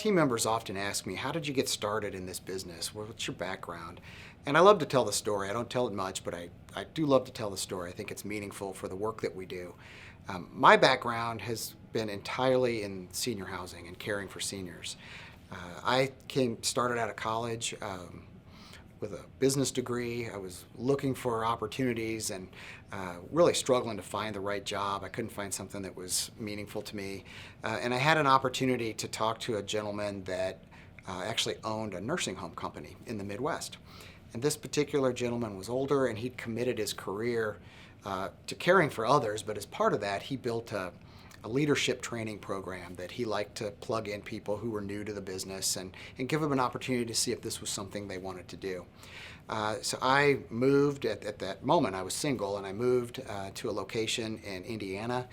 team members often ask me, how did you get started in this business? What's your background? And I love to tell the story. I don't tell it much, but I do love to tell the story. I think it's meaningful for the work that we do. My background has been entirely in senior housing and caring for seniors. I started out of college with a business degree. I was looking for opportunities and really struggling to find the right job. I couldn't find something that was meaningful to me. And I had an opportunity to talk to a gentleman that actually owned a nursing home company in the Midwest. And this particular gentleman was older, and he'd committed his career to caring for others, but as part of that, he built a leadership training program that he liked to plug in people who were new to the business and give them an opportunity to see if this was something they wanted to do. So I moved, at that moment I was single, and I moved to a location in Indiana,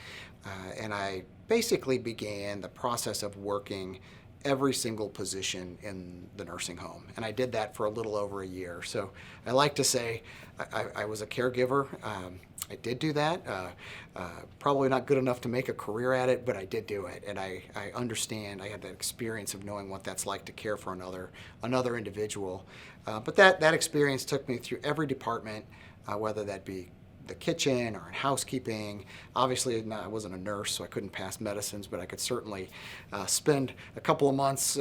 and I basically began the process of working every single position in the nursing home. And I did that for a little over a year. So I like to say I was a caregiver. I did do that. Probably not good enough to make a career at it, but I did do it. And I understand, I had that experience of knowing what that's like to care for another individual. But that experience took me through every department, whether that be the kitchen or in housekeeping. Obviously, I wasn't a nurse, so I couldn't pass medicines, but I could certainly spend a couple of months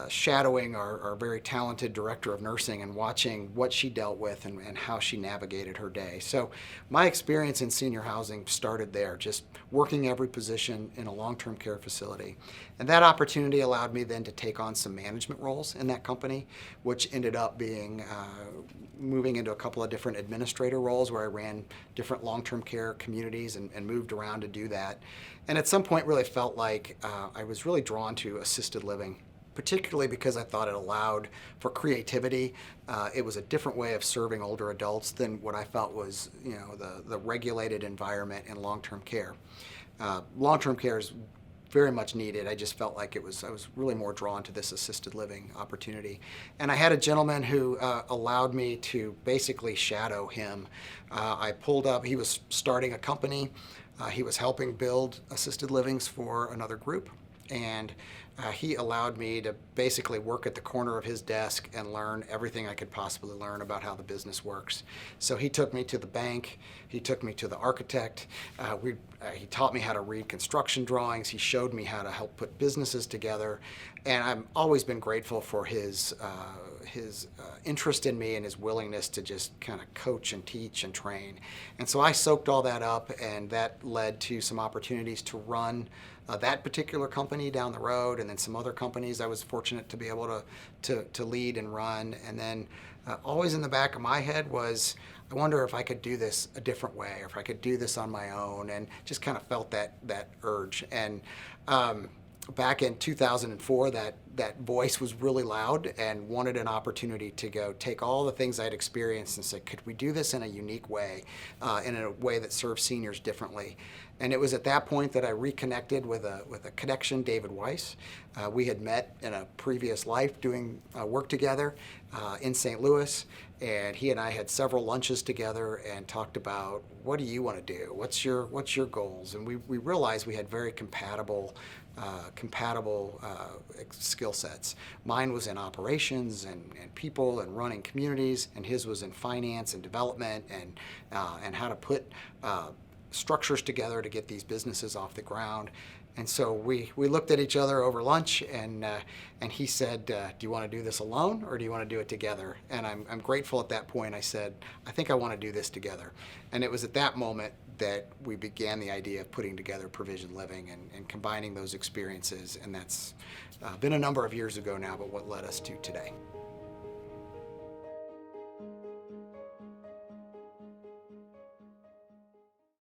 shadowing our very talented director of nursing and watching what she dealt with and how she navigated her day. So my experience in senior housing started there, just working every position in a long-term care facility. And that opportunity allowed me then to take on some management roles in that company, which ended up being moving into a couple of different administrator roles where I ran different long-term care communities and moved around to do that. And at some point really felt like I was really drawn to assisted living, particularly because I thought it allowed for creativity. It was a different way of serving older adults than what I felt was, the regulated environment in long-term care. Long-term care is very much needed. I just felt like I was really more drawn to this assisted living opportunity. And I had a gentleman who allowed me to basically shadow him. I pulled up, he was starting a company. He was helping build assisted livings for another group. And he allowed me to basically work at the corner of his desk and learn everything I could possibly learn about how the business works. So he took me to the bank, he took me to the architect, he taught me how to read construction drawings, he showed me how to help put businesses together, and I've always been grateful for his interest in me and his willingness to just kind of coach and teach and train. And so I soaked all that up, and that led to some opportunities to run that particular company down the road, and then some other companies I was fortunate to be able to lead and run. And then always in the back of my head was, I wonder if I could do this a different way, or if I could do this on my own, and just kind of felt that urge. And back in 2004, that voice was really loud and wanted an opportunity to go take all the things I'd experienced and say, could we do this in a unique way, in a way that serves seniors differently? And it was at that point that I reconnected with a connection, David Weiss. We had met in a previous life doing work together in St. Louis, and he and I had several lunches together and talked about, what do you want to do? What's your goals? And we realized we had very compatible skill sets. Mine was in operations and people and running communities, and his was in finance and development and how to put structures together to get these businesses off the ground. And so we looked at each other over lunch, and he said, do you want to do this alone, or do you want to do it together? And I'm grateful at that point. I said, I think I want to do this together. And it was at that moment that we began the idea of putting together Provision Living and combining those experiences. And that's been a number of years ago now, but what led us to today.